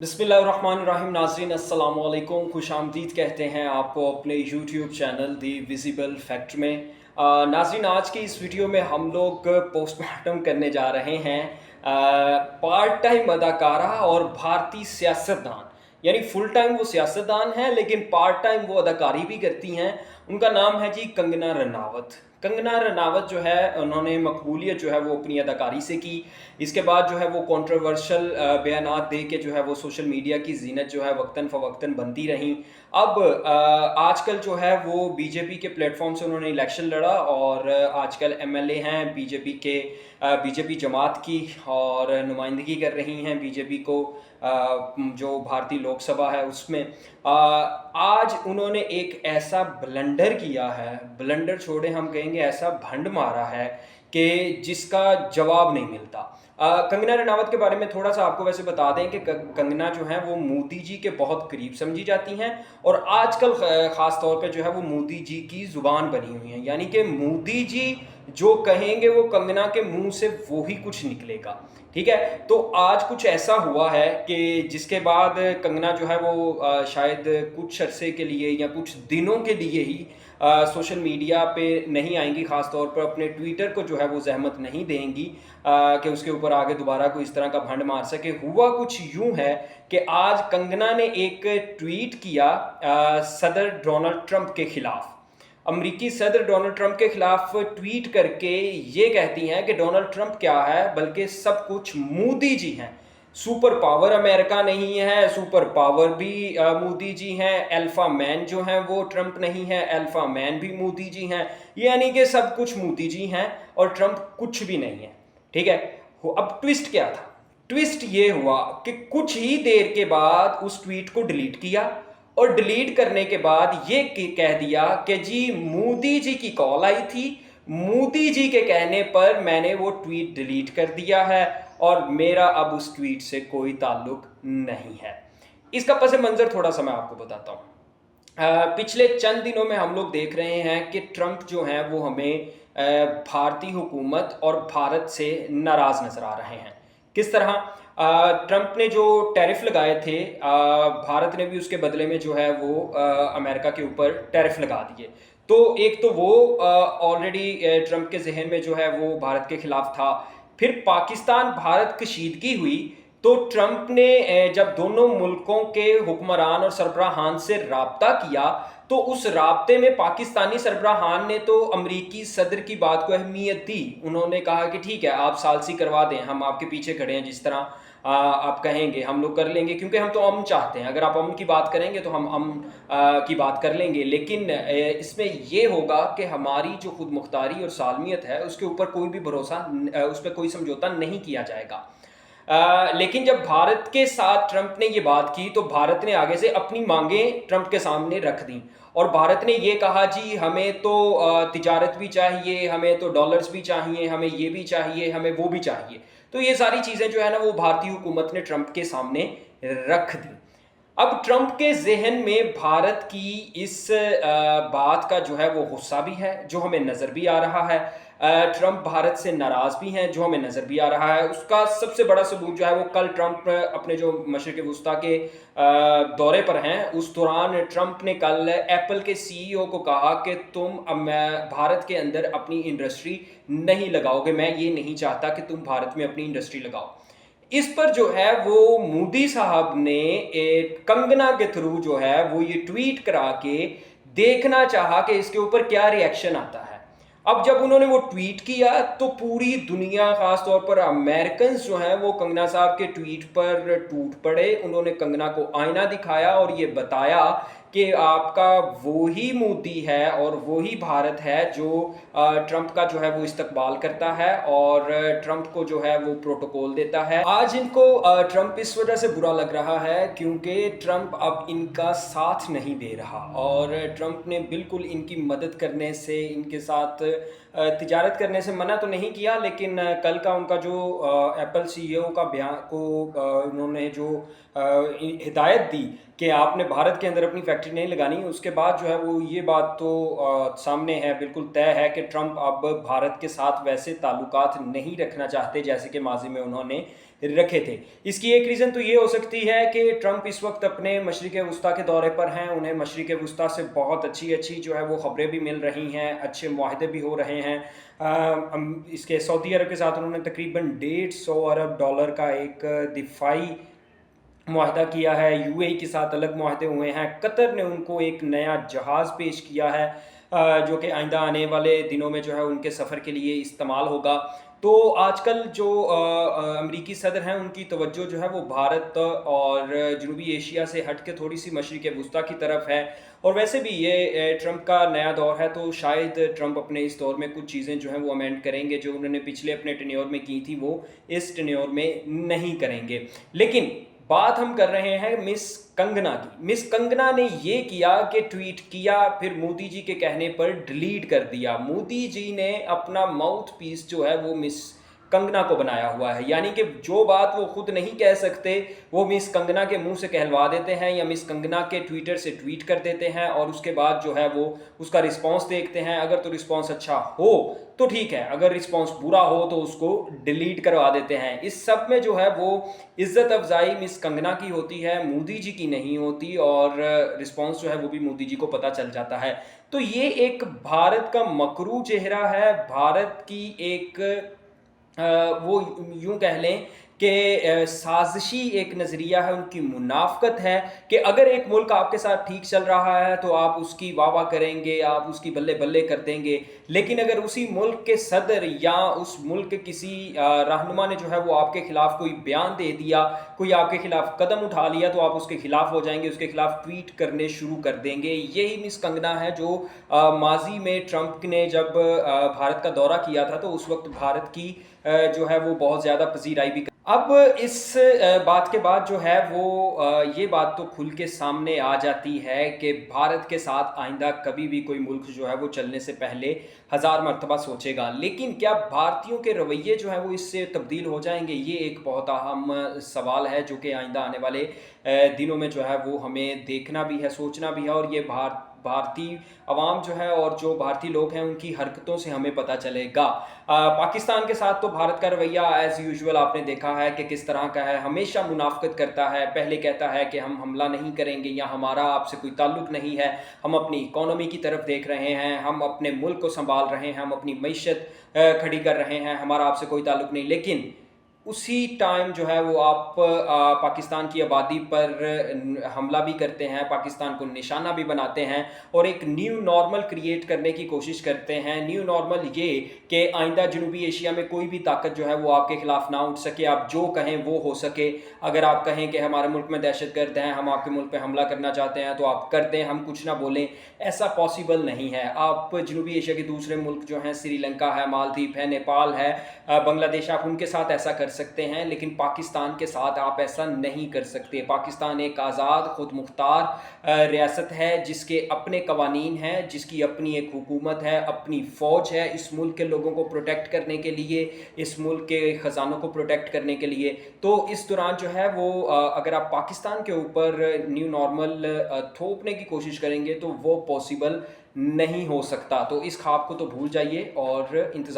बिस्मिल्लाहिर्रहमानिर्रहीम। नाज़रीन अस्सलाम वालेकुम, खुश आमदीद कहते हैं आपको अपने यूट्यूब चैनल दी विजिबल फैक्ट में। नाज़रीन, आज की इस वीडियो में हम लोग पोस्टमार्टम करने जा रहे हैं पार्ट टाइम अदाकारा और भारतीय सियासतदान, यानी फुल टाइम वो सियासतदान हैं लेकिन पार्ट टाइम वो अदाकारी भी करती हैं। उनका नाम है जी कंगना रनावत। कंगना रनावत जो है, उन्होंने मकबूलियत जो है वो अपनी अदाकारी से की। इसके बाद जो है वो कंट्रोवर्शियल बयानात दे के जो है वो सोशल मीडिया की जीनत जो है वक्तन फ़वक्तन बनती रहीं। अब आजकल जो है वो बीजेपी के प्लेटफॉर्म से उन्होंने इलेक्शन लड़ा और आजकल एमएलए हैं बीजेपी के, बीजेपी जमात की, और नुमाइंदगी कर रही हैं बीजेपी को जो भारतीय लोकसभा है उसमें। आज उन्होंने एक ऐसा ब्लंडर किया है, ब्लंडर छोड़े हम कहेंगे ऐसा भंड मारा है कि जिसका जवाब नहीं मिलता। कंगना रनावत के बारे में थोड़ा सा आपको वैसे बता दें कि कंगना जो है वो मोदी जी के बहुत करीब समझी जाती हैं और आजकल ख़ास तौर पे जो है वो मोदी जी की ज़ुबान बनी हुई है, यानी कि मोदी जी जो कहेंगे वो कंगना के मुंह से वो ही कुछ निकलेगा। ठीक है, तो आज कुछ ऐसा हुआ है कि जिसके बाद कंगना जो है वो शायद कुछ अरसे के लिए या कुछ दिनों के लिए ही सोशल मीडिया पे नहीं आएंगी, ख़ास तौर पर अपने ट्विटर को जो है वो जहमत नहीं देंगी कि उसके ऊपर आगे दोबारा कोई इस तरह का भंड मार सके। हुआ कुछ यूं है कि आज कंगना ने एक ट्वीट किया सदर डोनाल्ड ट्रंप के खिलाफ। अमरीकी सदर डोनाल्ड ट्रंप के खिलाफ ट्वीट करके ये कहती हैं कि डोनाल्ड ट्रंप क्या है, बल्कि सब कुछ मोदी जी हैं। सुपर पावर अमेरिका नहीं है, सुपर पावर भी मोदी जी हैं। अल्फा मैन जो हैं वो ट्रंप नहीं है, अल्फा मैन भी मोदी जी हैं। यानी कि सब कुछ मोदी जी हैं और ट्रंप कुछ भी नहीं है। ठीक है, अब ट्विस्ट क्या था? ट्विस्ट ये हुआ कि कुछ ही देर के बाद उस ट्वीट को डिलीट किया और डिलीट करने के बाद ये कह दिया कि जी मोदी जी की कॉल आई थी, मोदी जी के कहने पर मैंने वो ट्वीट डिलीट कर दिया है और मेरा अब उस ट्वीट से कोई ताल्लुक नहीं है। इसका पस मंज़र थोड़ा सा मैं आपको बताता हूँ। पिछले चंद दिनों में हम लोग देख रहे हैं कि ट्रंप जो हैं वो हमें भारतीय हुकूमत और भारत से नाराज़ नज़र आ रहे हैं। किस तरह? ट्रंप ने जो टैरिफ लगाए थे, भारत ने भी उसके बदले में जो है वो अमेरिका के ऊपर टैरिफ लगा दिए। तो एक तो वो ऑलरेडी ट्रंप के जहन में जो है वो भारत के खिलाफ था। फिर पाकिस्तान भारत कशीदगी हुई तो ट्रंप ने जब दोनों मुल्कों के हुक्मरान और सरबराहान से राब्ता किया तो उस राब्ते में पाकिस्तानी सरबराहान ने तो अमरीकी सदर की बात को अहमियत दी। उन्होंने कहा कि ठीक है, आप सालसी करवा दें, हम आपके पीछे खड़े हैं, जिस तरह आप कहेंगे हम लोग कर लेंगे, क्योंकि हम तो अमन चाहते हैं। अगर आप अमन की बात करेंगे तो हम अमन की बात कर लेंगे, लेकिन इसमें ये होगा कि हमारी जो खुद मुख्तारी और सालमियत है उसके ऊपर कोई भी भरोसा, उस पर कोई समझौता नहीं किया जाएगा। लेकिन जब भारत के साथ ट्रंप ने ये बात की तो भारत ने आगे से अपनी मांगें ट्रंप के सामने रख दी और भारत ने ये कहा जी हमें तो तिजारत भी चाहिए, हमें तो डॉलर्स भी चाहिए, हमें ये भी चाहिए, हमें वो भी चाहिए। तो ये सारी चीज़ें जो है ना वो भारतीय हुकूमत ने ट्रंप के सामने रख दी। अब ट्रंप के जहन में भारत की इस बात का जो है वो गुस्सा भी है, जो हमें नज़र भी आ रहा है। ट्रंप भारत से नाराज़ भी हैं, जो हमें नज़र भी आ रहा है। उसका सबसे बड़ा सबूत जो है वो कल ट्रंप अपने जो मशरिक़ वस्ता के दौरे पर हैं, उस दौरान ट्रंप ने कल एप्पल के सीईओ को कहा कि तुम भारत के अंदर अपनी इंडस्ट्री नहीं लगाओगे, मैं ये नहीं चाहता कि तुम भारत में अपनी इंडस्ट्री लगाओ। इस पर जो है वो मोदी साहब ने एक कंगना के थ्रू जो है वो ये ट्वीट करा के देखना चाहा कि इसके ऊपर क्या रिएक्शन आता है। अब जब उन्होंने वो ट्वीट किया तो पूरी दुनिया, खास तौर पर अमेरिकन जो हैं वो कंगना साहब के ट्वीट पर टूट पड़े। उन्होंने कंगना को आईना दिखाया और ये बताया कि आपका वो ही मोदी है और वो ही भारत है जो ट्रंप का जो है वो इस्तकबाल करता है और ट्रंप को जो है वो प्रोटोकॉल देता है। आज इनको ट्रंप इस वजह से बुरा लग रहा है क्योंकि ट्रंप अब इनका साथ नहीं दे रहा और ट्रंप ने बिल्कुल इनकी मदद करने से, इनके साथ तिजारत करने से मना तो नहीं किया, लेकिन कल का उनका जो एप्पल सीईओ का बयान को उन्होंने जो हिदायत दी कि आपने भारत के अंदर अपनी फैक्ट्री नहीं लगानी, उसके बाद जो है वो ये बात तो सामने है, बिल्कुल तय है कि ट्रंप अब भारत के साथ वैसे ताल्लुकात नहीं रखना चाहते जैसे कि माजी में उन्होंने रखे थे। इसकी एक रीज़न तो ये हो सकती है कि ट्रंप इस वक्त अपने मशरिक़ वस्ता के दौरे पर हैं, उन्हें मशरिक़ वस्ता से बहुत अच्छी अच्छी जो है वो ख़बरें भी मिल रही हैं, अच्छे मुआहदे भी हो रहे हैं। इसके सऊदी अरब के साथ उन्होंने तकरीबन $150 अरब का एक दिफाई मुआहदा किया है, यूएई के साथ अलग मुआहदे हुए हैं, कतर ने उनको एक नया जहाज़ पेश किया है जो कि आइंदा आने वाले दिनों में जो है उनके सफ़र के लिए इस्तेमाल होगा। तो आजकल जो अमरीकी सदर हैं उनकी तवज्जो जो है वो भारत और जनूबी एशिया से हट के थोड़ी सी मशरिक़ वस्ता की तरफ है। और वैसे भी ये ट्रंप का नया दौर है, तो शायद ट्रंप अपने इस दौर में कुछ चीज़ें जो हैं वो अमेंड करेंगे, जो उन्होंने पिछले अपने टेन्योर में की थी वो इस टेन्योर में नहीं करेंगे। लेकिन बात हम कर रहे हैं मिस कंगना की। मिस कंगना ने ये किया कि ट्वीट किया, फिर मोदी जी के कहने पर डिलीट कर दिया। मोदी जी ने अपना माउथ पीस जो है वो मिस कंगना को बनाया हुआ है, यानी कि जो बात वो खुद नहीं कह सकते वो मिस कंगना के मुंह से कहलवा देते हैं या मिस कंगना के ट्विटर से ट्वीट कर देते हैं, और उसके बाद जो है वो उसका रिस्पांस देखते हैं। अगर तो रिस्पांस अच्छा हो तो ठीक है, अगर रिस्पांस बुरा हो तो उसको डिलीट करवा देते हैं। इस सब में जो है वो इज्जत अफजाई मिस कंगना की होती है, मोदी जी की नहीं होती, और रिस्पांस जो है वो भी मोदी जी को पता चल जाता है। तो ये एक भारत का मकरू चेहरा है, भारत की एक वो यूं कह लें कि साजिशी एक नज़रिया है, उनकी मुनाफ़कत है कि अगर एक मुल्क आपके साथ ठीक चल रहा है तो आप उसकी वाह वाह करेंगे, आप उसकी बल्ले बल्ले कर देंगे, लेकिन अगर उसी मुल्क के सदर या उस मुल्क के किसी रहनुमा ने जो है वो आपके ख़िलाफ़ कोई बयान दे दिया, कोई आपके ख़िलाफ़ कदम उठा लिया, तो आप उसके ख़िलाफ़ हो जाएंगे, उसके ख़िलाफ़ ट्वीट करने शुरू कर देंगे। यही मिस कंगना है जो माजी में ट्रंप ने जब भारत का दौरा किया था तो उस वक्त भारत की जो है वो बहुत ज़्यादा पजीराई भी। अब इस बात के बाद जो है वो ये बात तो खुल के सामने आ जाती है कि भारत के साथ आइंदा कभी भी कोई मुल्क जो है वो चलने से पहले हज़ार मरतबा सोचेगा। लेकिन क्या भारतीयों के रवैये जो हैं वो इससे तब्दील हो जाएंगे, ये एक बहुत अहम सवाल है जो कि आइंदा आने वाले दिनों में जो है वो हमें देखना भी है, सोचना भी है, और ये भारतीय अवाम जो है और जो भारतीय लोग हैं उनकी हरकतों से हमें पता चलेगा। पाकिस्तान के साथ तो भारत का रवैया एज़ यूजुअल आपने देखा है कि किस तरह का है, हमेशा मुनाफ़कत करता है। पहले कहता है कि हम हमला नहीं करेंगे या हमारा आपसे कोई ताल्लुक़ नहीं है, हम अपनी इकॉनमी की तरफ देख रहे हैं, हम अपने मुल्क को संभाल रहे हैं, हम अपनी मईशत खड़ी कर रहे हैं, हमारा आपसे कोई ताल्लुक़ नहीं। लेकिन उसी टाइम जो है वो आप पाकिस्तान की आबादी पर हमला भी करते हैं, पाकिस्तान को निशाना भी बनाते हैं, और एक न्यू नॉर्मल क्रिएट करने की कोशिश करते हैं। न्यू नॉर्मल ये कि आइंदा जनूबी एशिया में कोई भी ताकत जो है वो आपके ख़िलाफ़ ना उठ सके, आप जो कहें वो हो सके। अगर आप कहें कि हमारे मुल्क में दहशतगर्द हैं, हम आपके मुल्क पे हमला करना चाहते हैं, तो आप कर दें, हम कुछ ना बोलें, ऐसा पॉसिबल नहीं है। आप जनूबी एशिया के दूसरे मुल्क जो हैं, श्रीलंका है, मालदीव है, नेपाल है, बांग्लादेश, आप उनके साथ ऐसा कर सकते हैं, लेकिन पाकिस्तान के साथ आप ऐसा नहीं कर सकते। पाकिस्तान एक आज़ाद खुद मुख्तार रियासत है जिसके अपने कवानीन हैं, जिसकी अपनी एक हुकूमत है, अपनी फ़ौज है, इस मुल्क के लोगों को प्रोटेक्ट करने के लिए, इस मुल्क के ख़जानों को प्रोटेक्ट करने के लिए। तो इस दौरान जो है वो अगर आप पाकिस्तान के ऊपर न्यू नॉर्मल थोपने की कोशिश करेंगे तो वो पॉसिबल नहीं हो सकता। तो इस ख्वाब को तो भूल जाइए और इंतज़ार